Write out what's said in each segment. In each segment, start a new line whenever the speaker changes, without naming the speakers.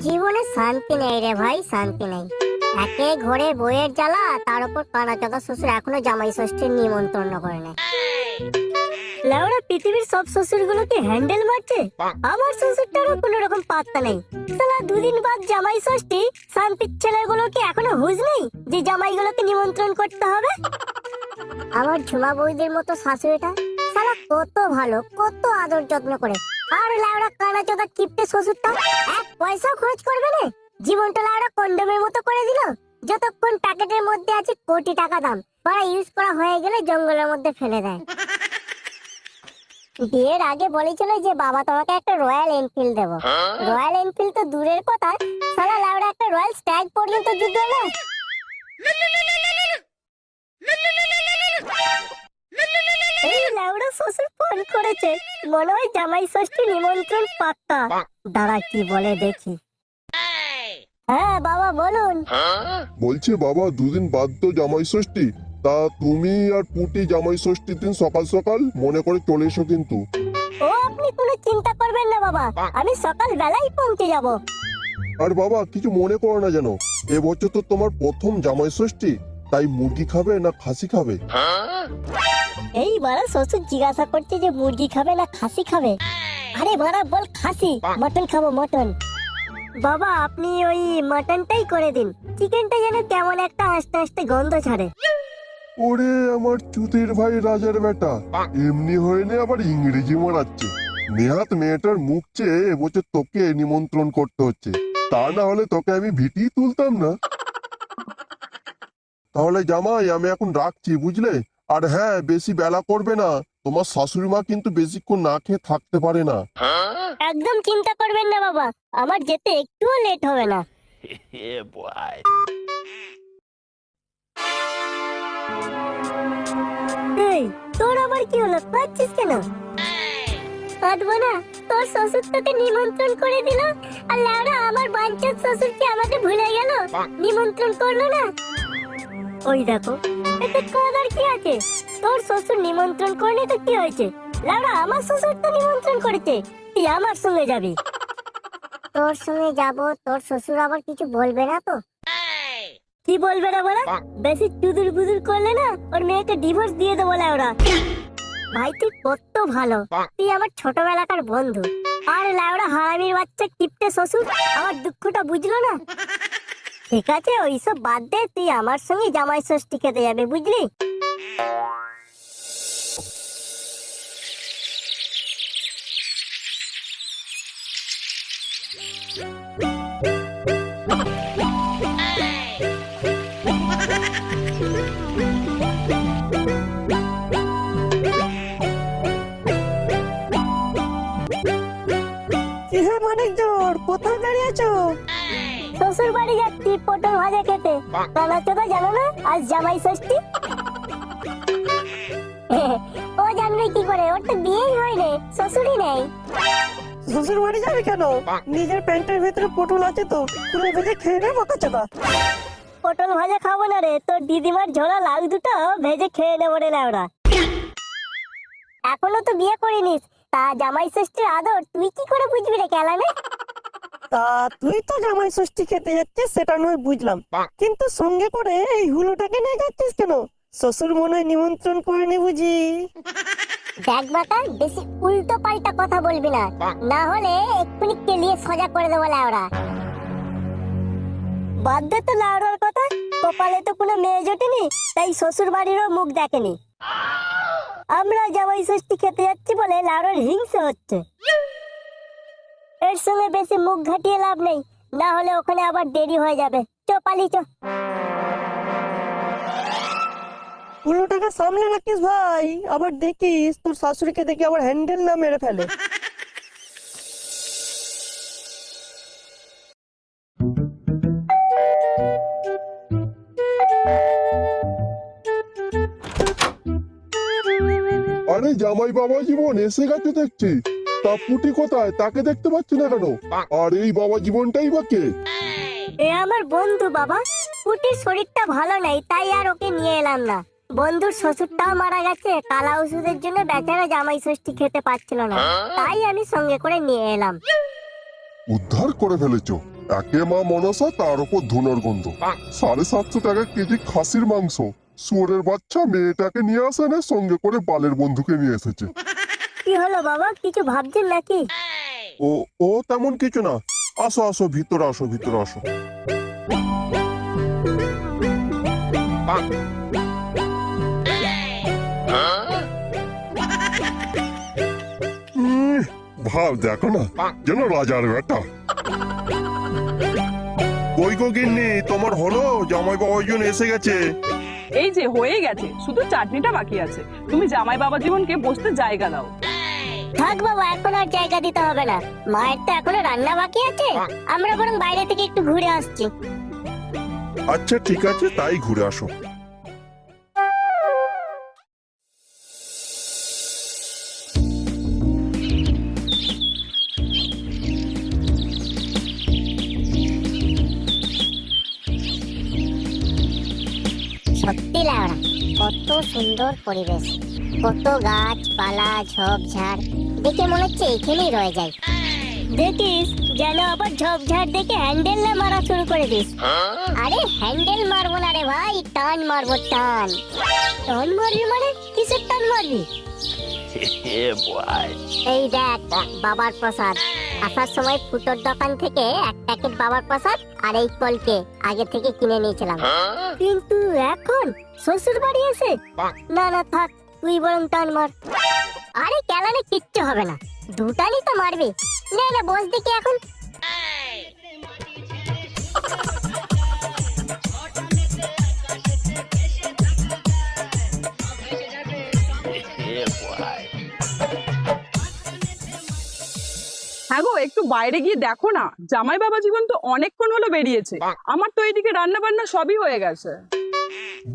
জীবনে শান্তি নেই রে ভাই, শান্তি নেই। একে ঘরে বইয়ের জ্বালা, তার উপর কানাচোদা শ্বশুর এখনো জামাই ষষ্ঠীর নিমন্ত্রণ করে না। লেওড়া পৃথিবীর সব শ্বশুর গুলোকে হ্যান্ডেল মারছে, আমার শ্বশুরটারও কোনো রকম পাত্তা নেই। সালা দুদিন বাদ জামাই ষষ্ঠী, শান্তির ছেলেগুলোকে এখনো হুঁশ নেই যে জামাইগুলোকে নিমন্ত্রণ করতে হবে। আমার ঝুমা বৌদির মতো শাশুড়িটা সালা কত ভালো, কত আদর যত্ন করে। আর লেওড়া কানাচোদা কিপটে শ্বশুরটা এক পয়সাও খরচ করবে না, জীবনটা লেওড়া কন্ডমের মতো করে দিল। যতক্ষণ প্যাকেটের মধ্যে আছে কোটি টাকা দাম, পরে ইউজ করা হয়ে গেলে জঙ্গলের মধ্যে ফেলে দেয়। বিয়ের আগে বলেছিল যে বাবা তোমাকে একটা রয়্যাল এনফিল্ড দেবো। রয়্যাল এনফিল্ড তো দূরের কথা, সালা লেওড়া একটা রয়্যাল স্ট্যাগ পর্যন্ত যুদ্ধ না। এই লেওড়া শ্বশুর ফোন করেছে, মনে হয় জামাই ষষ্ঠী নিমন্ত্রণ পাক্কা। দাঁড়া কি বলে দেখি। হ্যাঁ বাবা বলুন।
বলছি বাবা, দুদিন বাদ তো জামাই ষষ্ঠী, তা তুমি আর পুটি জামাই ষষ্ঠীর দিন সকাল সকাল মনে করে চলে এসো কিন্তু।
ও আপনি কোনো চিন্তা করবেন না বাবা, আমি সকাল বেলায় পৌঁছে যাব।
আর বাবা কিছু মনে করো না যেন, এবছর তো তোমার প্রথম জামাই ষষ্ঠী, তাই মুরগি খাবে না খাসি খাবে?
এই বাড়া শ্বশুর জিজ্ঞাসা করছে যে মুরগি খাবে না খাসি খাবে। আরে বাড়া বল খাসি, মটন খাবো মটন। বাবা আপনি ওই মটনটাই করে দিন, চিকেনটা যেন কেমন একটা আস্তে আস্তে গন্ধ ছাড়ে।
ওরে আমার চুতির ভাই রাজার বেটা, এমনি হয়নি আবার ইংরেজি মারাচ্ছে। নেহাত মেয়েটার মুখ চেয়ে এবছর তোকে নিমন্ত্রণ করতে হচ্ছে, তা না হলে তোকে আমি ভিটিই তুলতাম না। তাহলে জামাই আমি এখন রাখছি বুঝলে। আর হ্যাঁ, বেশি বেলা করবে না, তোমার শাশুড়ি মা কিন্তু বেশিক্ষণ না খেয়ে থাকতে পারে না।
একদম চিন্তা করবেন না বাবা, আমার যেতে একটুও লেট হবে না। এই তোর আবার কি হলো, কাঁদছিস কেন? কাঁদবো না, তোর শ্বশুর তোকে নিমন্ত্রণ করে দিল, আর লেওড়া আমার বাঞ্চার শ্বশুর কি আমাকে ভুলে গেল, নিমন্ত্রণ করলো না। ওই দেখো, এতে কাঁদার কি আছে? তোর শ্বশুর নিমন্ত্রণ করনি তো কি হয়েছে? লেওড়া আমার শ্বশুর তো নিমন্ত্রণ করেছে, তুই আমার সঙ্গে যাবি। তোর সঙ্গে যাব, তোর শ্বশুর আবার কিছু বলবে না তো? কি বলবে না বলা? বেশি চুদুর বুদুর করলে না ওর মেয়েকে ডিভোর্স দিয়ে দেবো লেওড়া। ভাই তুই কত ভালো, তুই আমার ছোটবেলাকার বন্ধু। আর লেওড়া হারামির বাচ্চা কিপটে শ্বশুর আমার দুঃখটা বুঝলো না। ঠিক আছে ওইসব বাদ দে, তুই আমার সঙ্গে জামাই ষষ্ঠী খেতে যাবে বুঝলি। কোথায় দাঁড়িয়ে আছো? শ্বশুর বাড়ি যাচ্ছি পটল ভাজা খেতে। কানাচোদা জানো না আজ জামাই ষষ্ঠী? ও জানবে কি করে, ওর তো বিয়েই হয়নি, শ্বশুরই নেই।
শ্বশুর বাড়ি যাবে কেন? নিজের প্যান্টের ভেতরে পটল আছে তো, খুলে ভেজে খেয়ে নেবো কাঁচাদা।
পটল ভাজা খাবো না রে, তোর দিদিমার ঝোলা লাউ দুটো ভেজে খেয়ে নেবো রে লেওড়া। এখনো তো বিয়ে করিনিস, তা জামাই ষষ্ঠীর আদর তুই কি করে বুঝবি রে কেলানে?
তা তুই তো জামাই ষষ্ঠী খেতে যাচ্ছিস সেটা নয় বুঝলাম, কিন্তু সঙ্গে করে এই হুলোটাকে নিয়ে যাচ্ছিস কেন? শ্বশুর মনে হয় নিমন্ত্রণ করেনি বুঝি?
দেখ বাটা, বেশি উল্টো পাল্টা কথা বলবি না, না হলে এক্ষুনি কেলিয়ে সোজা করে দেবো লেওড়া। বাদ দে তো লেওড়ার কথা, কপালে তো কোনো মেয়ে জোটেনি, তাই শ্বশুর বাড়িরও মুখ দেখেনি। আমরা জামাই ষষ্ঠী খেতে যাচ্ছি বলে লেওড়ার হিংসে হচ্ছে। এর সঙ্গে বেশি মুখ ঘাটিয়ে লাভ নেই, না হলে ওখানে আবার দেরি হয়ে যাবে। চ পালি চ।
হুলোটাকে সামনে রাখিস ভাই, আবার দেখিস তোর শাশুড়িকে দেখে আবার হ্যান্ডেল না মেরে ফেলে।
আরে জামাই বাবা জীবন এসে গেছে দেখছি, তা পুটি কোথায়, তাকে দেখতে পাচ্ছি না কেন? আর এই বাবা জীবনটাই বা কে?
এ আমার বন্ধু বাবা, পুটির শরীরটা ভালো নেই, তাই আর ওকে নিয়ে এলাম না। বন্ধুর শ্বশুরটাও মারা গেছে, কালা ওষুধের জন্য বেচারা জামাই ষষ্ঠী খেতে পারছিল না, তাই আমি সঙ্গে করে নিয়ে এলাম।
উদ্ধার করে ফেলেছো। একে মা মনসা, তার উপর ধুনোর গন্ধ। 750 টাকা কেজি খাসির মাংস। শুয়োরের বাচ্চা মেয়েটাকে নিয়ে আসে না, সঙ্গে করে বালের বন্ধুকে নিয়ে এসেছে।
কি হলো বাবা, কিছু ভাবছেন নাকি?
ও ও তেমন কিছু না। আসো আসো, ভিতরে আসো, ভিতরে আসো। ভাব দেখো না, যেন রাজার বেটা। কই গো গিন্নি, তোমার হলো? জামাই বাবাজন এসে গেছে।
এই যে হয়ে গেছে, শুধু চাটনিটা বাকি আছে। তুমি জামাই বাবা জীবনকে বসতে জায়গা দাও।
থাক বাবা, এখন আর জায়গা দিতে হবে না, মায়ের তো এখনো রান্না বাকি আছে। আমরা বরং বাইরে থেকে একটু ঘুরে আসছি।
আচ্ছা ঠিক আছে, তাই ঘুরে আসো।
সত্যি লাউড়া, কত সুন্দর পরিবেশ, কত গাছপালা ঝোপঝাড়, দেখে মনে হচ্ছে এখানেই রয়ে যায়। দেখিস যেন আবার ঝোপঝাড় দেখে হ্যান্ডেল না মারা শুরু করে দিস। আরে হ্যান্ডেল মারবো না রে ভাই, টান মারবো, টান। টান মারবি মানে কিসের টান মারবি? এই দেখ বাবার প্রসাদ। আসার সময় ফুটোর দোকান থেকে এক প্যাকেট বাবার প্রসাদ আর এই কলকে আগে থেকে কিনে নিয়েছিলাম। কিন্তু এখন শ্বশুর বাড়ি এসে না না থাক, তুই বরং টান মার। আরে কেলানে কিচ্ছু হবে না, দুটানি তো মারবি। না না বস দেখি এখন।
হ্যাঁ গো, একটু বাইরে গিয়ে দেখো না, জামাই বাবা জীবন তো অনেকক্ষণ হলো বেরিয়েছে। আমার তো এইদিকে রান্না বান্না সবই হয়ে গেছে।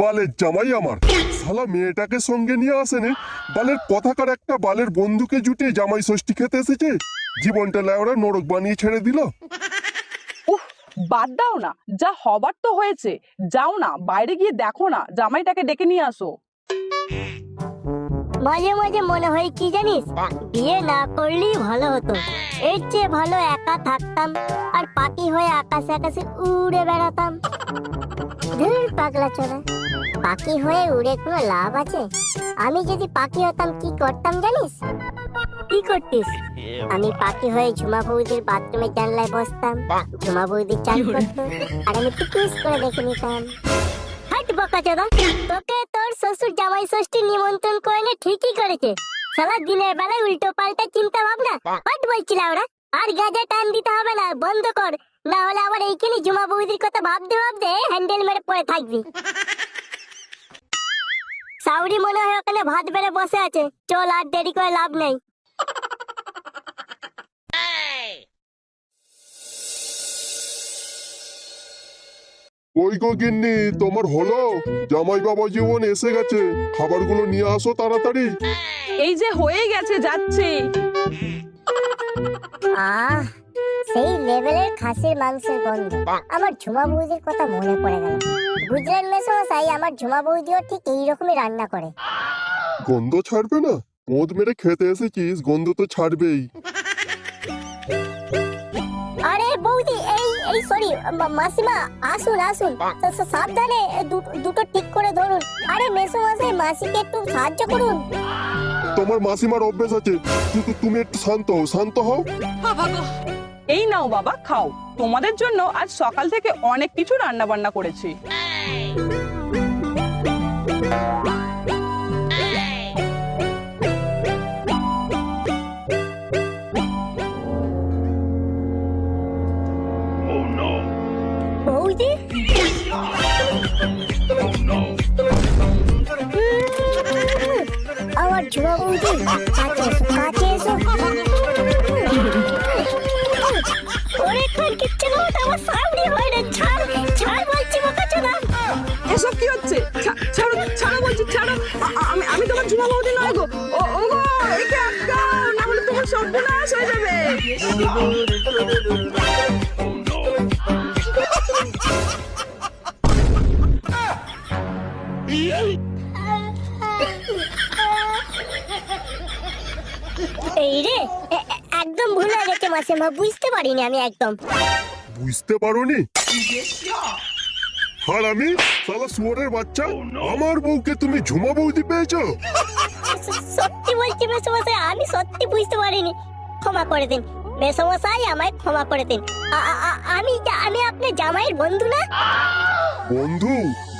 বালের জামাই আমার, শালা মেয়েটাকে সঙ্গে নিয়ে আসেনি, বালের কথাকার একটা বালের বন্ধুকে জুটিয়ে জামাই ষষ্ঠী খেতে এসেছে। জীবনটা লেওরা নরক বানিয়ে ছেড়ে দিল।
উফ, বাদ দাও না, যা হবার তো হয়েছে। যাও না, বাইরে গিয়ে দেখো না, জামাইটাকে ডেকে নিয়ে আসো।
মাঝে মাঝে মনে হয় কি জানিস, বিয়ে না করলেই ভালো হতো। এর চেয়ে ভালো একা থাকতাম আর পাখি হয়ে আকাশে আকাশে উড়ে বেড়াতাম। ধুর পাগলা চলে, পাখি হয়ে উড়ে কোনো লাভ আছে? আমি যদি পাখি হতাম কি করতাম জানিস? কি করতিস? আমি পাখি হয়ে ঝুমা বৌদির বাথরুমের জানলায় বসতাম, ঝুমা বৌদি চান করতো আর আমি টুকুস করে দেখে নিতাম। হাট বকাচোদা, তোকে তোর শ্বশুর জামাই ষষ্ঠী নিমন্ত্রণ করে না, ঠিকই করেছে। সারা দিনের বেলায় উল্টো পাল্টা চিন্তা ভাবনা। হাট বলছিলাম ওরা, আর গাজা টান দিতে হবে না, বন্ধ কর, না হলে আবার এইখানে ঝুমা বৌদির কথা ভাবতে ভাবতে হ্যান্ডেল মেরে পড়ে থাকবি। সাউরি মনে হয় ওখানে ভাত বেড়ে বসে আছে, চল আর দেরি করে লাভ নেই।
ওই গো গিন্নি, তোমার হলো? জামাই বাবা জীবন এসে গেছে, খাবারগুলো নিয়ে আসো তাড়াতাড়ি।
এই যে হয়ে গেছে, যাচ্ছি।
আহ, সেই লেভেলের খাসির মাংসের গন্ধ। আমার ঝুমা বৌদির কথা মনে পড়ে গেল। বুঝলেন মেসমশাই, আমার ঝুমা বৌদিও ঠিক এইরকমই রান্না করে।
গন্ধ ছাড়বে না? মদ মেরে খেতে এসেছিস, গন্ধ তো ছাড়বেই।
আরে বৌদি, এই সরি মাসিমা, আসুন আসুন, সাবধানে দুটো ঠিক করে ধরুন। আরে মেসমশাই, মাসিকে একটু সাহায্য করুন।
তোমার মাসিমার অভ্যেস আছে, তুমি একটু শান্ত হও, শান্ত হও।
এই নাও বাবা, খাও। তোমাদের জন্য আজ সকাল থেকে অনেক কিছু রান্না বান্না করেছি।
বৌদি, আমার ঝুমা বৌদি, কাছে এসো, কাছে এসো। ওরে কোন কিচ্ছু না, আমার সামনে হয় না, ছাড় ছাড় বলছি বোকাচোদা।
এসব কি হচ্ছে? ছাড়ো ছাড়ো বলছি, ছাড়ো। আমি তোমার ঝুমা বৌদি নয় গো। ও গো, একে আটকাও, না হলে তোমার সর্বনাশ হয়ে যাবে।
এই রে একদম ভুল হয়ে গেছে মাসিমা, বুঝতে পারিনি আমি একদম।
বুঝতে পারোনি? আর আমি শালা শুয়োরের বাচ্চা, আমার বউকে তুমি ঝুমা বৌদি পেয়েছো?
সত্যি বলছি মেসমশাই, আমি সত্যি বুঝতে পারিনি, ক্ষমা করে দিন মেসমশাই, আমায় ক্ষমা করে দিন। আমি আপনার জামাইয়ের বন্ধু না?
বন্ধু?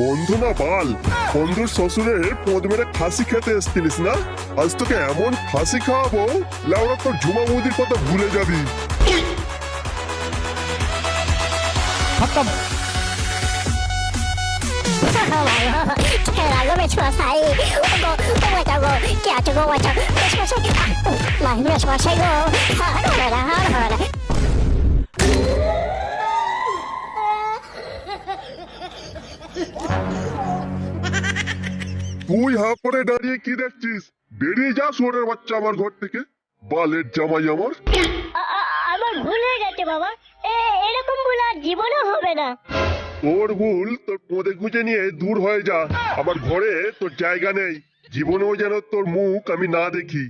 বন্ধু না বাল, বন্ধুর শ্বশুরের পদ মেরে খাসি খেতে এসছিলিস না? আজ তোকে এমন ফাঁসি খাওয়াবো, লাউড়া তোর ঝুমা বৌদির কথা ভুলে যাবি।
খেলাগো মেসমশাই, গো বাঁচাও গো, কে আছে গো, বাঁচাও মেসমশাই, মেসমশাই গো, হার হবে না, হার হবে না।
তুই হা করে দাঁড়িয়ে কি দেখছিস? বেরিয়ে যা শুয়োরের বাচ্চা আমার ঘর থেকে, বালের জামাই আমার।
আমার ভুল হয়ে গেছে বাবা, এরকম ভুল আর জীবনেও হবে না।
তোর ভুল তোর পদে গুঁজে নিয়ে দূর হয়ে যা, আমার ঘরে তোর জায়গা নেই, জীবনেও যেন তোর মুখ আমি না দেখি।